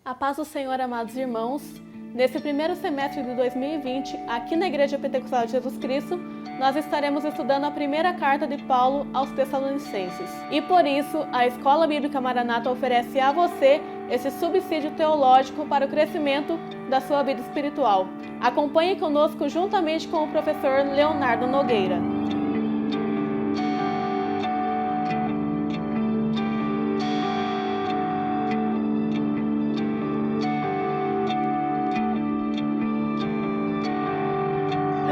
A paz do Senhor, amados irmãos. Nesse primeiro semestre de 2020, aqui na Igreja Pentecostal de Jesus Cristo, nós estaremos estudando a primeira carta de Paulo aos Tessalonicenses. E por isso, a Escola Bíblica Maranata oferece a você esse subsídio teológico para o crescimento da sua vida espiritual. Acompanhe conosco juntamente com o professor Leonardo Nogueira.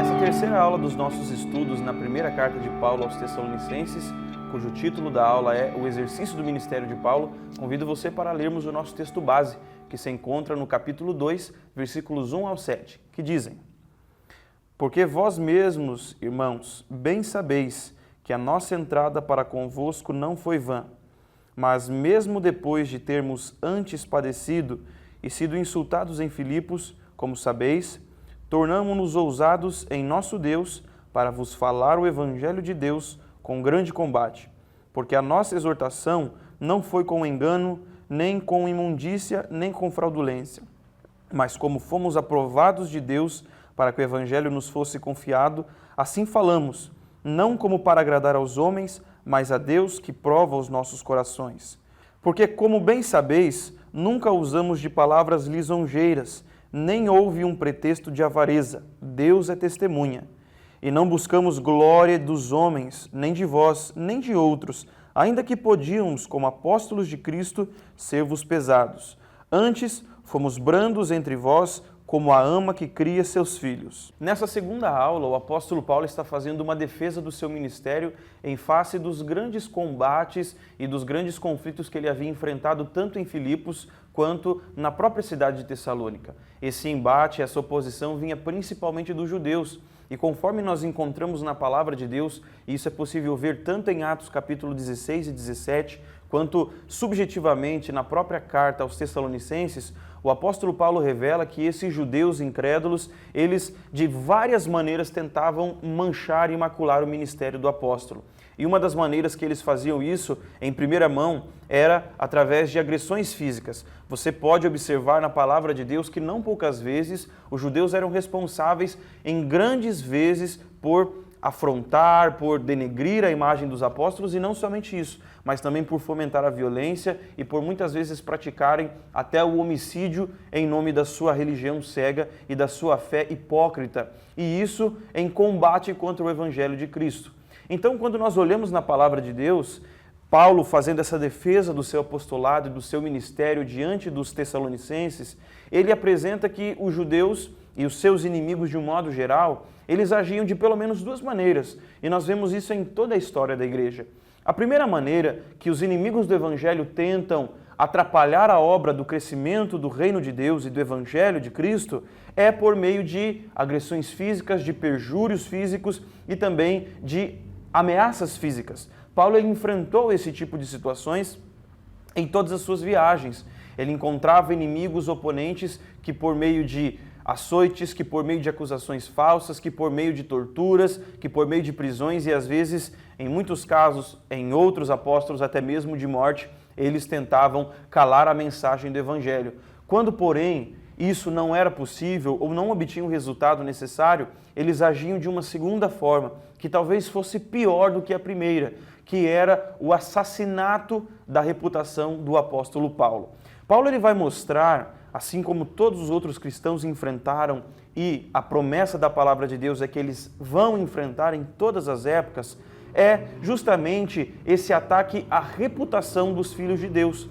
Nessa terceira aula dos nossos estudos na primeira carta de Paulo aos Tessalonicenses, cujo título da aula é O Exercício do Ministério de Paulo, convido você para lermos o nosso texto base, que se encontra no capítulo 2, versículos 1 ao 7, que dizem: Porque vós mesmos, irmãos, bem sabeis que a nossa entrada para convosco não foi vã, mas mesmo depois de termos antes padecido e sido insultados em Filipos, como sabeis, tornamo-nos ousados em nosso Deus para vos falar o Evangelho de Deus com grande combate, porque a nossa exortação não foi com engano, nem com imundícia, nem com fraudulência, mas como fomos aprovados de Deus para que o Evangelho nos fosse confiado, assim falamos, não como para agradar aos homens, mas a Deus que prova os nossos corações. Porque, como bem sabeis, nunca usamos de palavras lisonjeiras, nem houve um pretexto de avareza, Deus é testemunha. E não buscamos glória dos homens, nem de vós, nem de outros, ainda que podíamos, como apóstolos de Cristo, ser-vos pesados. Antes, fomos brandos entre vós, como a ama que cria seus filhos. Nessa segunda aula, o apóstolo Paulo está fazendo uma defesa do seu ministério em face dos grandes combates e dos grandes conflitos que ele havia enfrentado tanto em Filipos quanto na própria cidade de Tessalônica. Esse embate, essa oposição vinha principalmente dos judeus. E conforme nós encontramos na palavra de Deus, e isso é possível ver tanto em Atos capítulo 16 e 17, quanto subjetivamente na própria carta aos Tessalonicenses, o apóstolo Paulo revela que esses judeus incrédulos, eles de várias maneiras tentavam manchar e macular o ministério do apóstolo. E uma das maneiras que eles faziam isso, em primeira mão, era através de agressões físicas. Você pode observar na palavra de Deus que não poucas vezes os judeus eram responsáveis em grandes vezes por afrontar, por denegrir a imagem dos apóstolos, e não somente isso, mas também por fomentar a violência e por muitas vezes praticarem até o homicídio em nome da sua religião cega e da sua fé hipócrita. E isso em combate contra o Evangelho de Cristo. Então, quando nós olhamos na palavra de Deus, Paulo fazendo essa defesa do seu apostolado e do seu ministério diante dos Tessalonicenses, ele apresenta que os judeus e os seus inimigos de um modo geral, eles agiam de pelo menos duas maneiras, e nós vemos isso em toda a história da igreja. A primeira maneira que os inimigos do Evangelho tentam atrapalhar a obra do crescimento do reino de Deus e do Evangelho de Cristo é por meio de agressões físicas, de perjúrios físicos e também de ameaças físicas. Paulo ele enfrentou esse tipo de situações em todas as suas viagens. Ele encontrava inimigos oponentes que por meio de açoites, que por meio de acusações falsas, que por meio de torturas, que por meio de prisões e às vezes, em muitos casos, em outros apóstolos, até mesmo de morte, eles tentavam calar a mensagem do Evangelho. Quando, porém, isso não era possível ou não obtinham o resultado necessário, eles agiam de uma segunda forma, que talvez fosse pior do que a primeira, que era o assassinato da reputação do apóstolo Paulo. Paulo ele vai mostrar, assim como todos os outros cristãos enfrentaram, e a promessa da palavra de Deus é que eles vão enfrentar em todas as épocas, é justamente esse ataque à reputação dos filhos de Deus.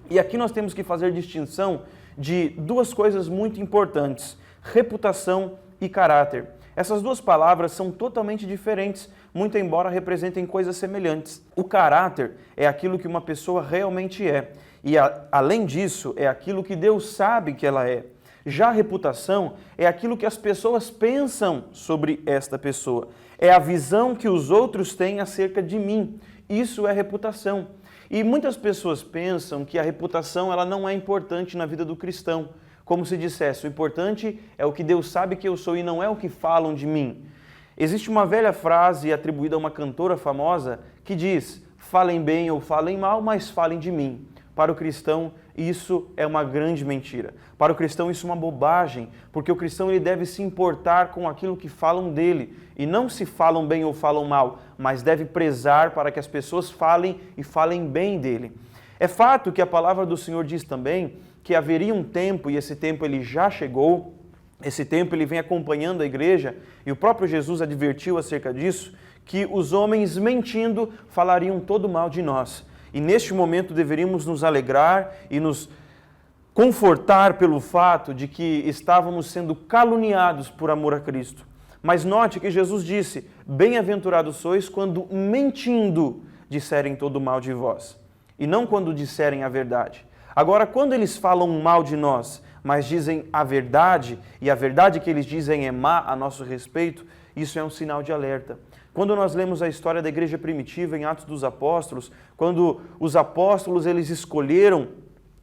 E aqui nós temos que fazer distinção de duas coisas muito importantes: reputação e caráter. Essas duas palavras são totalmente diferentes, muito embora representem coisas semelhantes. O caráter é aquilo que uma pessoa realmente é, e além disso, é aquilo que Deus sabe que ela é. Já a reputação é aquilo que as pessoas pensam sobre esta pessoa. É a visão que os outros têm acerca de mim. Isso é reputação. E muitas pessoas pensam que a reputação ela não é importante na vida do cristão. Como se dissesse, o importante é o que Deus sabe que eu sou e não é o que falam de mim. Existe uma velha frase atribuída a uma cantora famosa que diz: falem bem ou falem mal, mas falem de mim. para o cristão isso é uma grande mentira. Para o cristão isso é uma bobagem, porque o cristão ele deve se importar com aquilo que falam dele, e não se falam bem ou falam mal, mas deve prezar para que as pessoas falem e falem bem dele. É fato que a palavra do Senhor diz também que haveria um tempo, e esse tempo ele já chegou, esse tempo ele vem acompanhando a igreja, e o próprio Jesus advertiu acerca disso, que os homens mentindo falariam todo mal de nós. E neste momento deveríamos nos alegrar e nos confortar pelo fato de que estávamos sendo caluniados por amor a Cristo. Mas note que Jesus disse, bem-aventurados sois quando mentindo disserem todo mal de vós, e não quando disserem a verdade. Agora, quando eles falam mal de nós, mas dizem a verdade, e a verdade que eles dizem é má a nosso respeito, isso é um sinal de alerta. Quando nós lemos a história da igreja primitiva em Atos dos Apóstolos, quando os apóstolos eles escolheram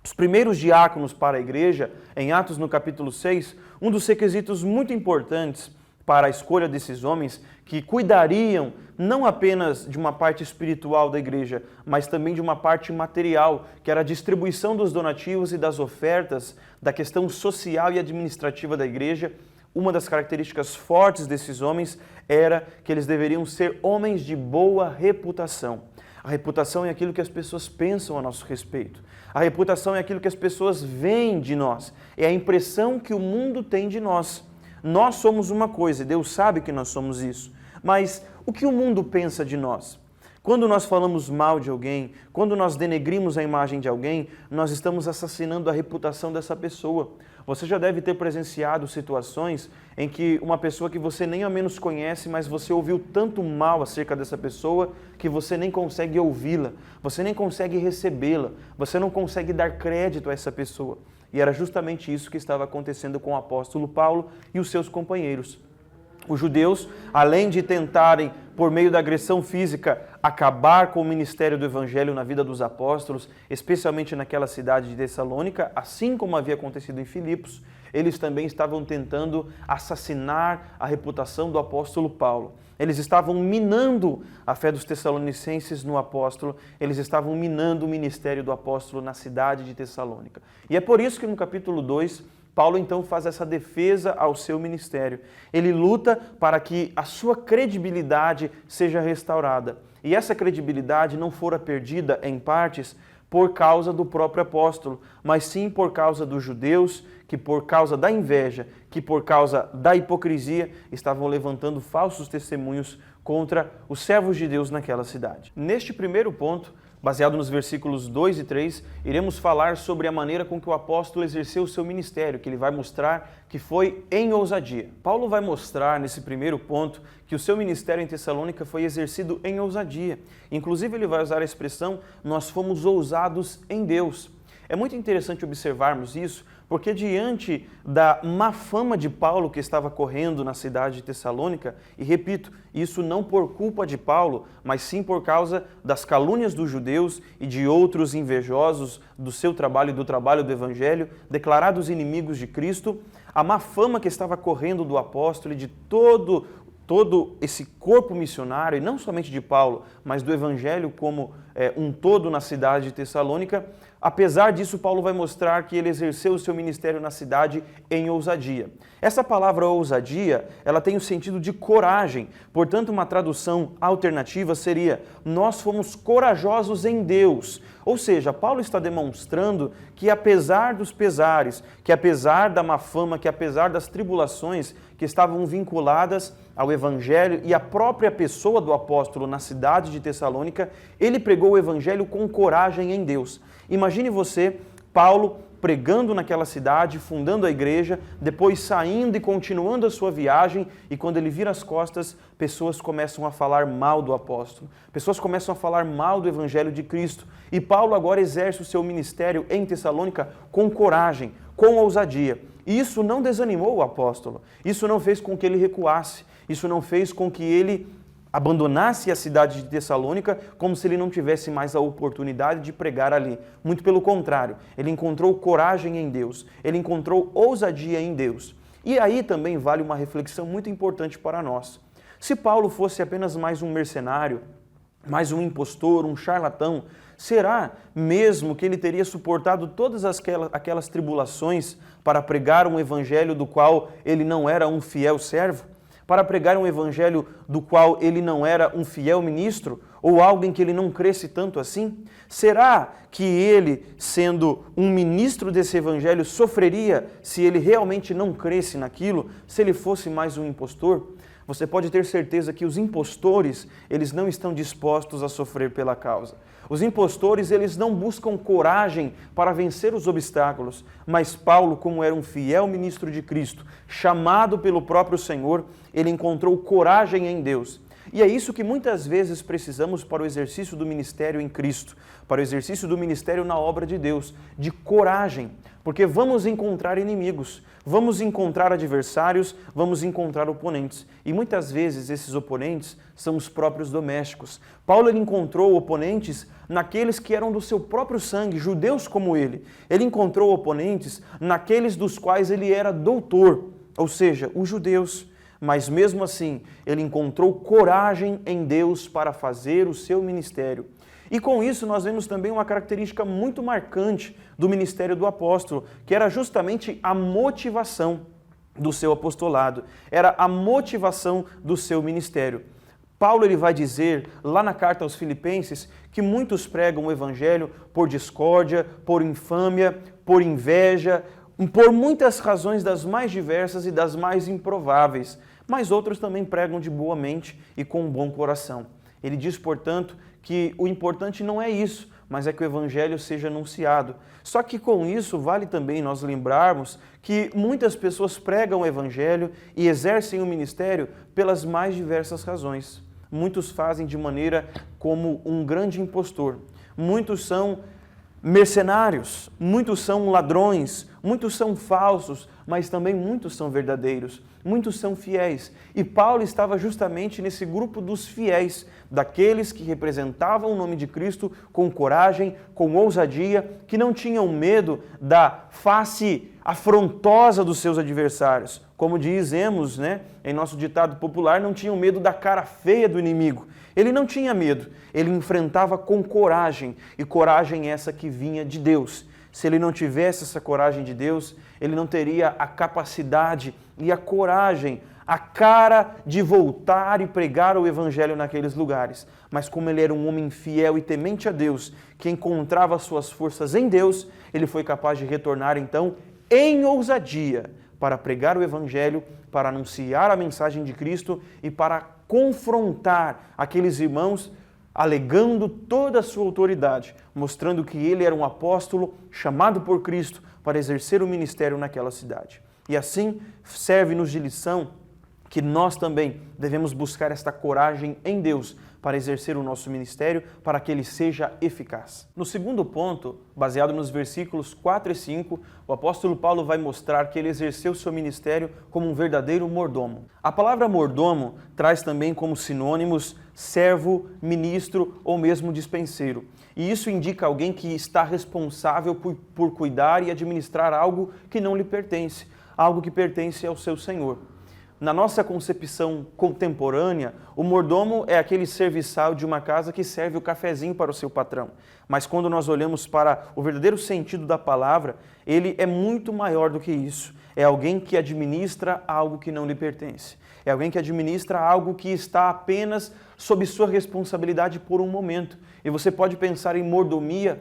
os primeiros diáconos para a igreja, em Atos no capítulo 6, um dos requisitos muito importantes para a escolha desses homens, que cuidariam não apenas de uma parte espiritual da igreja, mas também de uma parte material, que era a distribuição dos donativos e das ofertas, da questão social e administrativa da igreja. Uma das características fortes desses homens era que eles deveriam ser homens de boa reputação. A reputação é aquilo que as pessoas pensam a nosso respeito. A reputação é aquilo que as pessoas veem de nós. É a impressão que o mundo tem de nós. Nós somos uma coisa, Deus sabe que nós somos isso. Mas o que o mundo pensa de nós? Quando nós falamos mal de alguém, quando nós denegrimos a imagem de alguém, nós estamos assassinando a reputação dessa pessoa. Você já deve ter presenciado situações em que uma pessoa que você nem ao menos conhece, mas você ouviu tanto mal acerca dessa pessoa que você nem consegue ouvi-la, você nem consegue recebê-la, você não consegue dar crédito a essa pessoa. E era justamente isso que estava acontecendo com o apóstolo Paulo e os seus companheiros. Os judeus, além de tentarem, por meio da agressão física, acabar com o ministério do evangelho na vida dos apóstolos, especialmente naquela cidade de Tessalônica, assim como havia acontecido em Filipos, eles também estavam tentando assassinar a reputação do apóstolo Paulo. Eles estavam minando a fé dos tessalonicenses no apóstolo, eles estavam minando o ministério do apóstolo na cidade de Tessalônica. E é por isso que no capítulo 2, Paulo então faz essa defesa ao seu ministério. Ele luta para que a sua credibilidade seja restaurada. E essa credibilidade não fora perdida em partes por causa do próprio apóstolo, mas sim por causa dos judeus, que por causa da inveja, que por causa da hipocrisia, estavam levantando falsos testemunhos contra os servos de Deus naquela cidade. Neste primeiro ponto, baseado nos versículos 2 e 3, iremos falar sobre a maneira com que o apóstolo exerceu o seu ministério, que ele vai mostrar que foi em ousadia. Paulo vai mostrar nesse primeiro ponto que o seu ministério em Tessalônica foi exercido em ousadia. Inclusive ele vai usar a expressão, nós fomos ousados em Deus. É muito interessante observarmos isso, porque diante da má fama de Paulo que estava correndo na cidade de Tessalônica, e repito, isso não por culpa de Paulo, mas sim por causa das calúnias dos judeus e de outros invejosos do seu trabalho e do trabalho do evangelho, declarados inimigos de Cristo, a má fama que estava correndo do apóstolo e de todo esse corpo missionário, e não somente de Paulo, mas do evangelho como um todo na cidade de Tessalônica. Apesar disso, Paulo vai mostrar que ele exerceu o seu ministério na cidade em ousadia. Essa palavra ousadia, ela tem o sentido de coragem. Portanto, uma tradução alternativa seria, nós fomos corajosos em Deus. Ou seja, Paulo está demonstrando que apesar dos pesares, que apesar da má fama, que apesar das tribulações que estavam vinculadas ao evangelho e à própria pessoa do apóstolo na cidade de Tessalônica, ele pregou o evangelho com coragem em Deus. Imagine você, Paulo, pregando naquela cidade, fundando a igreja, depois saindo e continuando a sua viagem, e quando ele vira as costas, pessoas começam a falar mal do apóstolo, pessoas começam a falar mal do evangelho de Cristo, e Paulo agora exerce o seu ministério em Tessalônica com coragem, com ousadia. E isso não desanimou o apóstolo, isso não fez com que ele recuasse, isso não fez com que ele abandonasse a cidade de Tessalônica como se ele não tivesse mais a oportunidade de pregar ali. Muito pelo contrário, ele encontrou coragem em Deus, ele encontrou ousadia em Deus. E aí também vale uma reflexão muito importante para nós. Se Paulo fosse apenas mais um mercenário, mais um impostor, um charlatão, Será mesmo que ele teria suportado todas aquelas tribulações para pregar um evangelho do qual ele não era um fiel servo? Para pregar um evangelho do qual ele não era um fiel ministro? Ou algo em que ele não cresce tanto assim? Será que ele, sendo um ministro desse evangelho, sofreria se ele realmente não cresce naquilo, se ele fosse mais um impostor? Você pode ter certeza que os impostores, eles não estão dispostos a sofrer pela causa. Os impostores, eles não buscam coragem para vencer os obstáculos, mas Paulo, como era um fiel ministro de Cristo, chamado pelo próprio Senhor, ele encontrou coragem em Deus. E é isso que muitas vezes precisamos para o exercício do ministério em Cristo, para o exercício do ministério na obra de Deus, de coragem, porque vamos encontrar inimigos, vamos encontrar adversários, vamos encontrar oponentes. E muitas vezes esses oponentes são os próprios domésticos. Paulo ele encontrou oponentes naqueles que eram do seu próprio sangue, judeus como ele. Ele encontrou oponentes naqueles dos quais ele era doutor, ou seja, os judeus. Mas mesmo assim, ele encontrou coragem em Deus para fazer o seu ministério. E com isso nós vemos também uma característica muito marcante do ministério do apóstolo, que era justamente a motivação do seu apostolado, era a motivação do seu ministério. Paulo ele vai dizer lá na carta aos Filipenses que muitos pregam o evangelho por discórdia, por infâmia, por inveja, por muitas razões das mais diversas e das mais improváveis, mas outros também pregam de boa mente e com um bom coração. Ele diz, portanto, que o importante não é isso, mas é que o evangelho seja anunciado. Só que com isso vale também nós lembrarmos que muitas pessoas pregam o evangelho e exercem o ministério pelas mais diversas razões. Muitos fazem de maneira como um grande impostor. Muitos são mercenários, muitos são ladrões, muitos são falsos, mas também muitos são verdadeiros, muitos são fiéis. E Paulo estava justamente nesse grupo dos fiéis, daqueles que representavam o nome de Cristo com coragem, com ousadia, que não tinham medo da face afrontosa dos seus adversários. Como dizemos, em nosso ditado popular, não tinham medo da cara feia do inimigo. Ele não tinha medo, ele enfrentava com coragem, e coragem essa que vinha de Deus. Se ele não tivesse essa coragem de Deus, ele não teria a capacidade e a coragem, a cara de voltar e pregar o evangelho naqueles lugares. Mas como ele era um homem fiel e temente a Deus, que encontrava suas forças em Deus, ele foi capaz de retornar então em ousadia para pregar o evangelho, para anunciar a mensagem de Cristo e para confrontar aqueles irmãos, alegando toda a sua autoridade, mostrando que ele era um apóstolo chamado por Cristo para exercer o ministério naquela cidade. E assim serve-nos de lição que nós também devemos buscar esta coragem em Deus para exercer o nosso ministério, para que ele seja eficaz. No segundo ponto, baseado nos versículos 4 e 5, o apóstolo Paulo vai mostrar que ele exerceu seu ministério como um verdadeiro mordomo. A palavra mordomo traz também como sinônimos servo, ministro ou mesmo dispenseiro. E isso indica alguém que está responsável por cuidar e administrar algo que não lhe pertence, algo que pertence ao seu senhor. Na nossa concepção contemporânea, o mordomo é aquele serviçal de uma casa que serve o cafezinho para o seu patrão. Mas quando nós olhamos para o verdadeiro sentido da palavra, ele é muito maior do que isso. É alguém que administra algo que não lhe pertence. É alguém que administra algo que está apenas sob sua responsabilidade por um momento. E você pode pensar em mordomia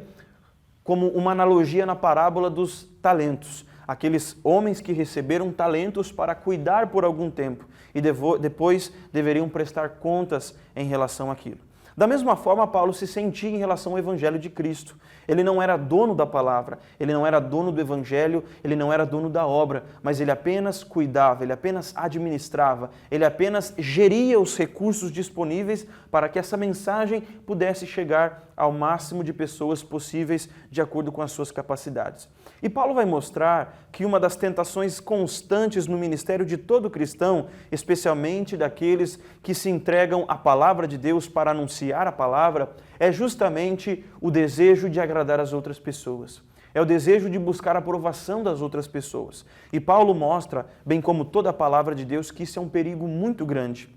como uma analogia na parábola dos talentos. Aqueles homens que receberam talentos para cuidar por algum tempo e depois deveriam prestar contas em relação àquilo. Da mesma forma, Paulo se sentia em relação ao Evangelho de Cristo. Ele não era dono da palavra, ele não era dono do Evangelho, ele não era dono da obra, mas ele apenas cuidava, ele apenas administrava, ele apenas geria os recursos disponíveis para que essa mensagem pudesse chegar ao máximo de pessoas possíveis de acordo com as suas capacidades. E Paulo vai mostrar que uma das tentações constantes no ministério de todo cristão, especialmente daqueles que se entregam à palavra de Deus para anunciar a palavra, é justamente o desejo de agradar as outras pessoas. É o desejo de buscar a aprovação das outras pessoas. E Paulo mostra, bem como toda a palavra de Deus, que isso é um perigo muito grande.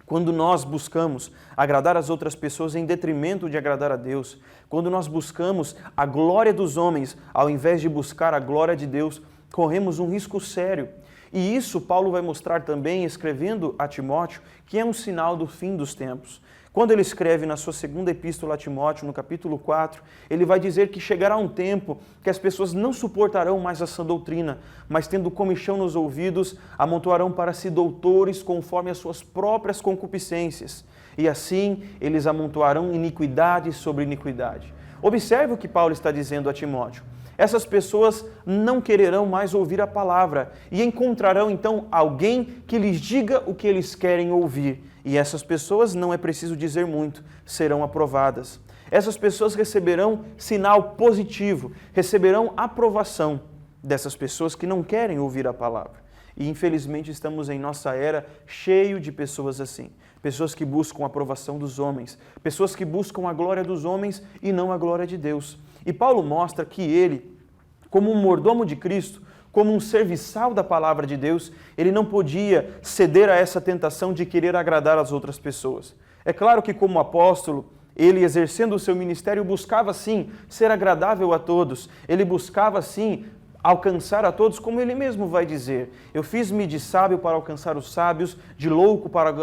Quando nós buscamos agradar as outras pessoas em detrimento de agradar a Deus, quando nós buscamos a glória dos homens ao invés de buscar a glória de Deus, corremos um risco sério. E isso Paulo vai mostrar também escrevendo a Timóteo, que é um sinal do fim dos tempos. Quando ele escreve na sua segunda epístola a Timóteo, no capítulo 4, ele vai dizer que chegará um tempo que as pessoas não suportarão mais a sã doutrina, mas tendo comichão nos ouvidos, amontoarão para si doutores conforme as suas próprias concupiscências. E assim eles amontoarão iniquidade sobre iniquidade. Observe o que Paulo está dizendo a Timóteo. Essas pessoas não quererão mais ouvir a palavra e encontrarão então alguém que lhes diga o que eles querem ouvir. E essas pessoas, não é preciso dizer muito, serão aprovadas. Essas pessoas receberão sinal positivo, receberão aprovação dessas pessoas que não querem ouvir a palavra. E infelizmente estamos em nossa era cheio de pessoas assim. Pessoas que buscam a aprovação dos homens, pessoas que buscam a glória dos homens e não a glória de Deus. E Paulo mostra que ele, como um mordomo de Cristo, como um serviçal da palavra de Deus, ele não podia ceder a essa tentação de querer agradar as outras pessoas. É claro que como apóstolo, ele exercendo o seu ministério buscava sim ser agradável a todos, ele buscava sim alcançar a todos, como ele mesmo vai dizer. Eu fiz-me de sábio para alcançar os sábios, de louco para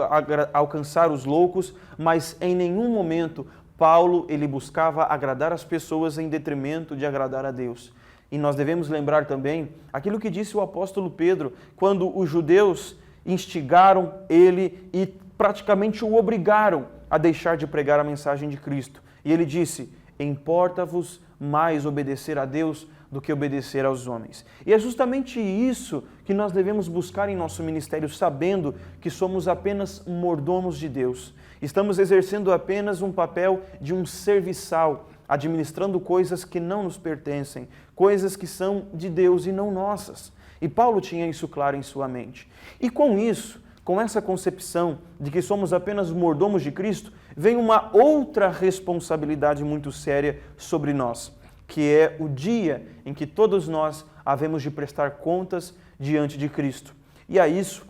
alcançar os loucos, mas em nenhum momento Paulo ele buscava agradar as pessoas em detrimento de agradar a Deus. E nós devemos lembrar também aquilo que disse o apóstolo Pedro, quando os judeus instigaram ele e praticamente o obrigaram a deixar de pregar a mensagem de Cristo. E ele disse, importa-vos mais obedecer a Deus do que obedecer aos homens. E é justamente isso que nós devemos buscar em nosso ministério, sabendo que somos apenas mordomos de Deus. Estamos exercendo apenas um papel de um serviçal, administrando coisas que não nos pertencem, coisas que são de Deus e não nossas. E Paulo tinha isso claro em sua mente. E com isso, com essa concepção de que somos apenas mordomos de Cristo, vem uma outra responsabilidade muito séria sobre nós, que é o dia em que todos nós havemos de prestar contas diante de Cristo. E a isso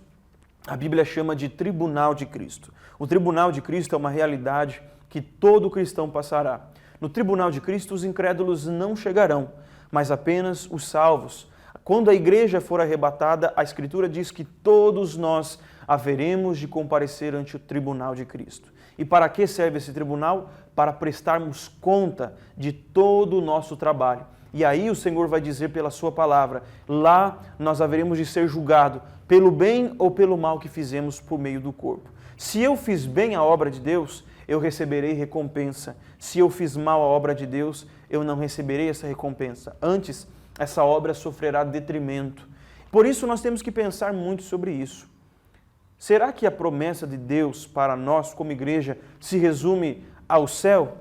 a Bíblia chama de tribunal de Cristo. O tribunal de Cristo é uma realidade que todo cristão passará. No tribunal de Cristo, os incrédulos não chegarão, mas apenas os salvos. Quando a igreja for arrebatada, a Escritura diz que todos nós haveremos de comparecer ante o tribunal de Cristo. E para que serve esse tribunal? Para prestarmos conta de todo o nosso trabalho. E aí o Senhor vai dizer pela sua palavra, lá nós haveremos de ser julgados pelo bem ou pelo mal que fizemos por meio do corpo. Se eu fiz bem a obra de Deus, eu receberei recompensa. Se eu fiz mal a obra de Deus, eu não receberei essa recompensa. Antes, essa obra sofrerá detrimento. Por isso nós temos que pensar muito sobre isso. Será que a promessa de Deus para nós como igreja se resume ao céu?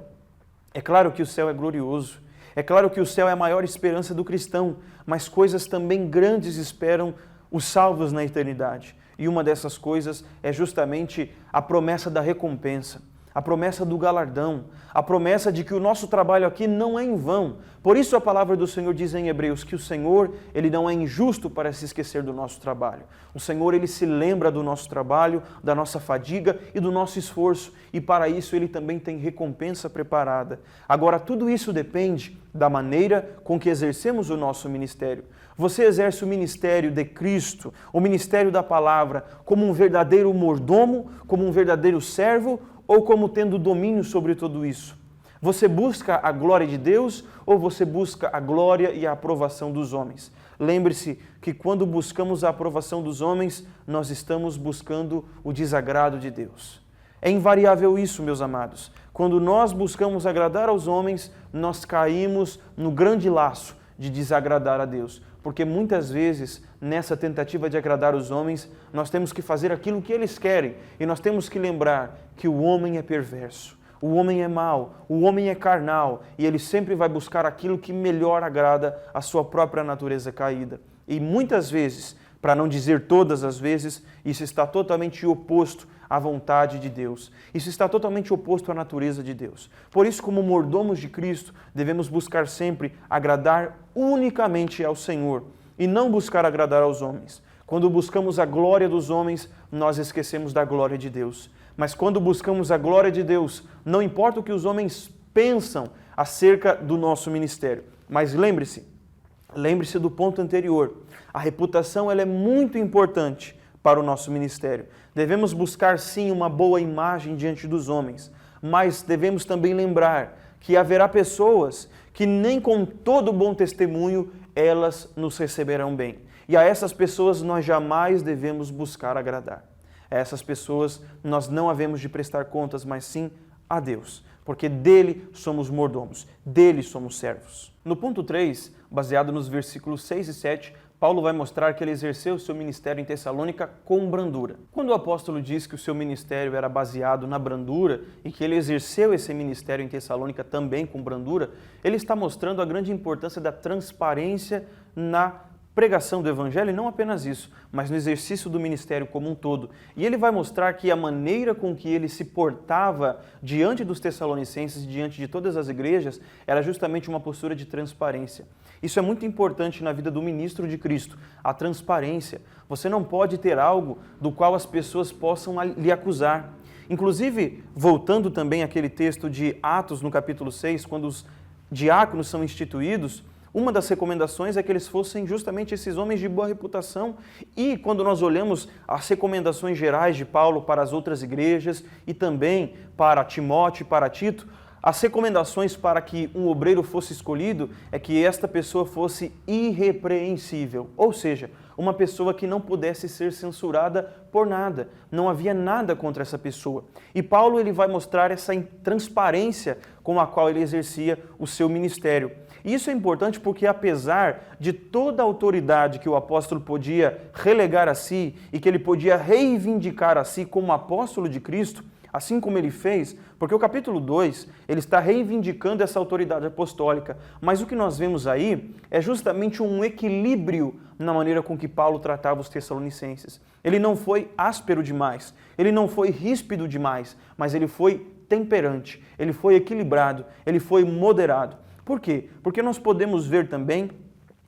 É claro que o céu é glorioso. É claro que o céu é a maior esperança do cristão, mas coisas também grandes esperam os salvos na eternidade. E uma dessas coisas é justamente a promessa da recompensa, a promessa do galardão, a promessa de que o nosso trabalho aqui não é em vão. Por isso a palavra do Senhor diz em Hebreus que o Senhor, Ele não é injusto para se esquecer do nosso trabalho. O Senhor, Ele se lembra do nosso trabalho, da nossa fadiga e do nosso esforço. E para isso Ele também tem recompensa preparada. Agora, tudo isso depende da maneira com que exercemos o nosso ministério. Você exerce o ministério de Cristo, o ministério da palavra, como um verdadeiro mordomo, como um verdadeiro servo, ou como tendo domínio sobre tudo isso? Você busca a glória de Deus ou você busca a glória e a aprovação dos homens? Lembre-se que quando buscamos a aprovação dos homens, nós estamos buscando o desagrado de Deus. É invariável isso, meus amados. Quando nós buscamos agradar aos homens, nós caímos no grande laço de desagradar a Deus. Porque muitas vezes, nessa tentativa de agradar os homens, nós temos que fazer aquilo que eles querem. E nós temos que lembrar que o homem é perverso, o homem é mau, o homem é carnal. E ele sempre vai buscar aquilo que melhor agrada a sua própria natureza caída. E muitas vezes, para não dizer todas as vezes, isso está totalmente oposto à vontade de Deus. Isso está totalmente oposto à natureza de Deus. Por isso, como mordomos de Cristo, devemos buscar sempre agradar unicamente ao Senhor e não buscar agradar aos homens. Quando buscamos a glória dos homens, nós esquecemos da glória de Deus. Mas quando buscamos a glória de Deus, não importa o que os homens pensam acerca do nosso ministério. Mas lembre-se do ponto anterior. A reputação ela é muito importante para o nosso ministério. Devemos buscar sim uma boa imagem diante dos homens, mas devemos também lembrar que haverá pessoas que nem com todo bom testemunho elas nos receberão bem. E a essas pessoas nós jamais devemos buscar agradar. A essas pessoas nós não havemos de prestar contas, mas sim a Deus, porque dele somos mordomos, dele somos servos. No ponto 3, baseado nos versículos 6 e 7, Paulo vai mostrar que ele exerceu o seu ministério em Tessalônica com brandura. Quando o apóstolo diz que o seu ministério era baseado na brandura e que ele exerceu esse ministério em Tessalônica também com brandura, ele está mostrando a grande importância da transparência na pregação do Evangelho, e não apenas isso, mas no exercício do ministério como um todo. E ele vai mostrar que a maneira com que ele se portava diante dos tessalonicenses, diante de todas as igrejas, era justamente uma postura de transparência. Isso é muito importante na vida do ministro de Cristo, a transparência. Você não pode ter algo do qual as pessoas possam lhe acusar. Inclusive, voltando também àquele texto de Atos, no capítulo 6, quando os diáconos são instituídos, uma das recomendações é que eles fossem justamente esses homens de boa reputação. E quando nós olhamos as recomendações gerais de Paulo para as outras igrejas e também para Timóteo e para Tito, as recomendações para que um obreiro fosse escolhido é que esta pessoa fosse irrepreensível, ou seja, uma pessoa que não pudesse ser censurada por nada. Não havia nada contra essa pessoa. E Paulo ele vai mostrar essa transparência com a qual ele exercia o seu ministério. E isso é importante porque, apesar de toda a autoridade que o apóstolo podia relegar a si e que ele podia reivindicar a si como apóstolo de Cristo, assim como ele fez, porque o capítulo 2, ele está reivindicando essa autoridade apostólica, mas o que nós vemos aí é justamente um equilíbrio na maneira com que Paulo tratava os tessalonicenses. Ele não foi áspero demais, ele não foi ríspido demais, mas ele foi temperante, ele foi equilibrado, ele foi moderado. Por quê? Porque nós podemos ver também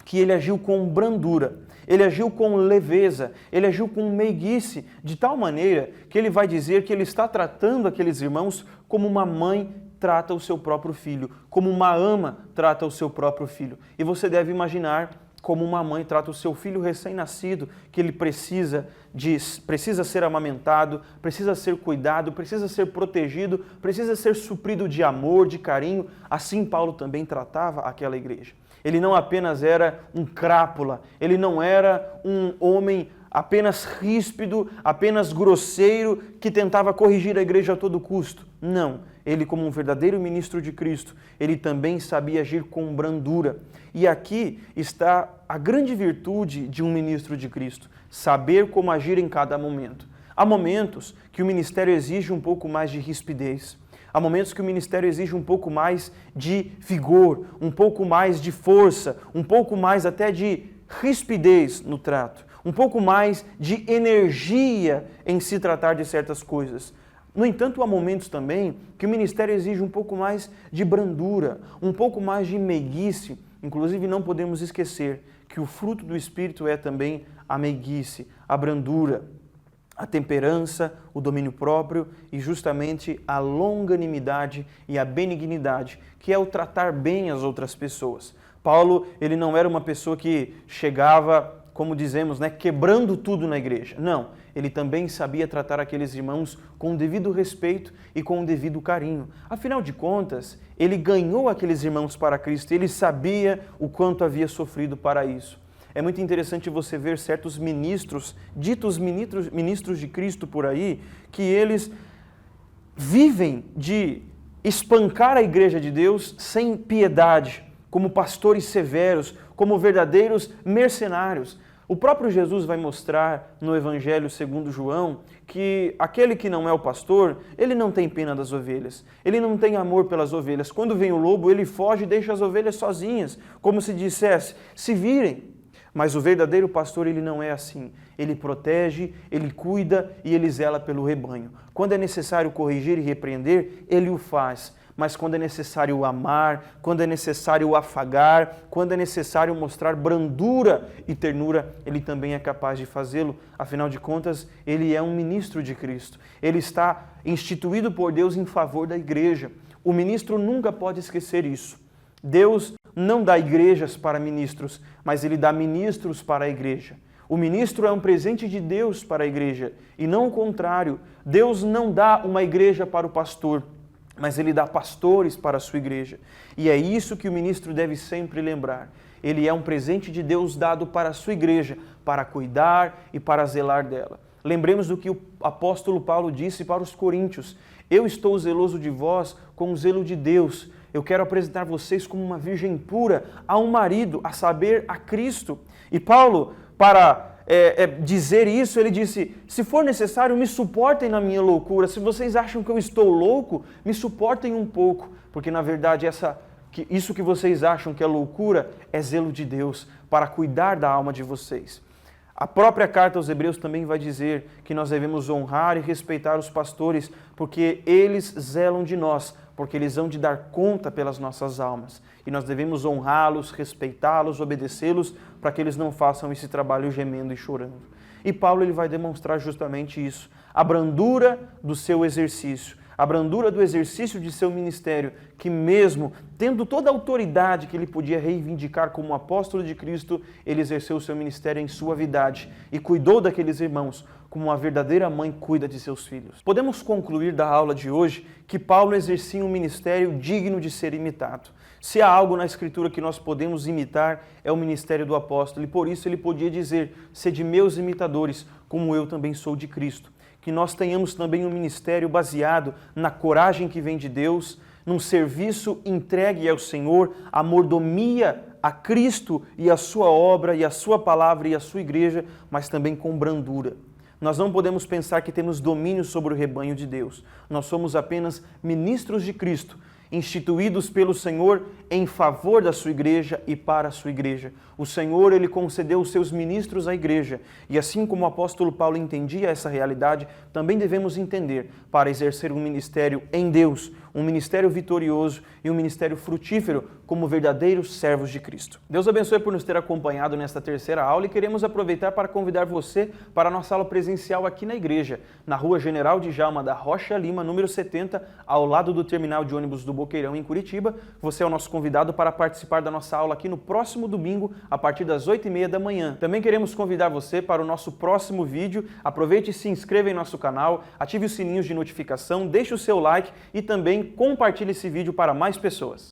que ele agiu com brandura, ele agiu com leveza, ele agiu com meiguice, de tal maneira que ele vai dizer que ele está tratando aqueles irmãos como uma mãe trata o seu próprio filho, como uma ama trata o seu próprio filho. E você deve imaginar como uma mãe trata o seu filho recém-nascido, que ele precisa ser amamentado, precisa ser cuidado, precisa ser protegido, precisa ser suprido de amor, de carinho. Assim Paulo também tratava aquela igreja. Ele não apenas era um crápula, ele não era um homem apenas ríspido, apenas grosseiro, que tentava corrigir a igreja a todo custo. Não, ele como um verdadeiro ministro de Cristo, ele também sabia agir com brandura. E aqui está a grande virtude de um ministro de Cristo, saber como agir em cada momento. Há momentos que o ministério exige um pouco mais de rispidez. Há momentos que o ministério exige um pouco mais de vigor, um pouco mais de força, um pouco mais até de rispidez no trato, um pouco mais de energia em se tratar de certas coisas. No entanto, há momentos também que o ministério exige um pouco mais de brandura, um pouco mais de meiguice. Inclusive, não podemos esquecer que o fruto do Espírito é também a meiguice, a brandura, a temperança, o domínio próprio e justamente a longanimidade e a benignidade, que é o tratar bem as outras pessoas. Paulo, ele não era uma pessoa que chegava, como dizemos, quebrando tudo na igreja. Não, ele também sabia tratar aqueles irmãos com o devido respeito e com o devido carinho. Afinal de contas, ele ganhou aqueles irmãos para Cristo, ele sabia o quanto havia sofrido para isso. É muito interessante você ver certos ministros, ditos ministros de Cristo por aí, que eles vivem de espancar a igreja de Deus sem piedade, como pastores severos, como verdadeiros mercenários. O próprio Jesus vai mostrar no Evangelho segundo João que aquele que não é o pastor, ele não tem pena das ovelhas, ele não tem amor pelas ovelhas. Quando vem o lobo, ele foge e deixa as ovelhas sozinhas, como se dissesse, se virem. Mas o verdadeiro pastor, ele não é assim. Ele protege, ele cuida e ele zela pelo rebanho. Quando é necessário corrigir e repreender, ele o faz. mas quando é necessário o amar, quando é necessário o afagar, quando é necessário mostrar brandura e ternura, ele também é capaz de fazê-lo. Afinal de contas, ele é um ministro de Cristo. Ele está instituído por Deus em favor da igreja. O ministro nunca pode esquecer isso. Deus não dá igrejas para ministros, mas ele dá ministros para a igreja. O ministro é um presente de Deus para a igreja e não o contrário. Deus não dá uma igreja para o pastor, mas ele dá pastores para a sua igreja. E é isso que o ministro deve sempre lembrar. Ele é um presente de Deus dado para a sua igreja, para cuidar e para zelar dela. Lembremos do que o apóstolo Paulo disse para os coríntios: eu estou zeloso de vós com o zelo de Deus. Eu quero apresentar vocês como uma virgem pura a um marido, a saber, a Cristo. E Paulo, para dizer isso, ele disse: se for necessário, me suportem na minha loucura. Se vocês acham que eu estou louco, me suportem um pouco, porque na verdade isso que vocês acham que é loucura é zelo de Deus para cuidar da alma de vocês. A própria carta aos Hebreus também vai dizer que nós devemos honrar e respeitar os pastores, porque eles zelam de nós, porque eles hão de dar conta pelas nossas almas. E nós devemos honrá-los, respeitá-los, obedecê-los, para que eles não façam esse trabalho gemendo e chorando. E Paulo ele vai demonstrar justamente isso, a brandura do seu exercício, a brandura do exercício de seu ministério, que mesmo tendo toda a autoridade que ele podia reivindicar como apóstolo de Cristo, ele exerceu o seu ministério em suavidade e cuidou daqueles irmãos como uma verdadeira mãe cuida de seus filhos. Podemos concluir da aula de hoje que Paulo exercia um ministério digno de ser imitado. Se há algo na Escritura que nós podemos imitar, é o ministério do apóstolo, e por isso ele podia dizer: sede meus imitadores, como eu também sou de Cristo. Que nós tenhamos também um ministério baseado na coragem que vem de Deus, num serviço entregue ao Senhor, a mordomia a Cristo e a sua obra e a sua palavra e a sua igreja, mas também com brandura. Nós não podemos pensar que temos domínio sobre o rebanho de Deus. Nós somos apenas ministros de Cristo, instituídos pelo Senhor em favor da sua igreja e para a sua igreja. O Senhor, ele concedeu os seus ministros à igreja. E assim como o apóstolo Paulo entendia essa realidade, também devemos entender para exercer um ministério em Deus, um ministério vitorioso e um ministério frutífero como verdadeiros servos de Cristo. Deus abençoe por nos ter acompanhado nesta terceira aula e queremos aproveitar para convidar você para a nossa aula presencial aqui na igreja, na Rua General Djalma da Rocha Lima, número 70, ao lado do terminal de ônibus do Boqueirão, em Curitiba. Você é o nosso convidado para participar da nossa aula aqui no próximo domingo, a partir das 8h30 da manhã. Também queremos convidar você para o nosso próximo vídeo. Aproveite e se inscreva em nosso canal, ative os sininhos de notificação, deixe o seu like e também compartilhe esse vídeo para mais pessoas.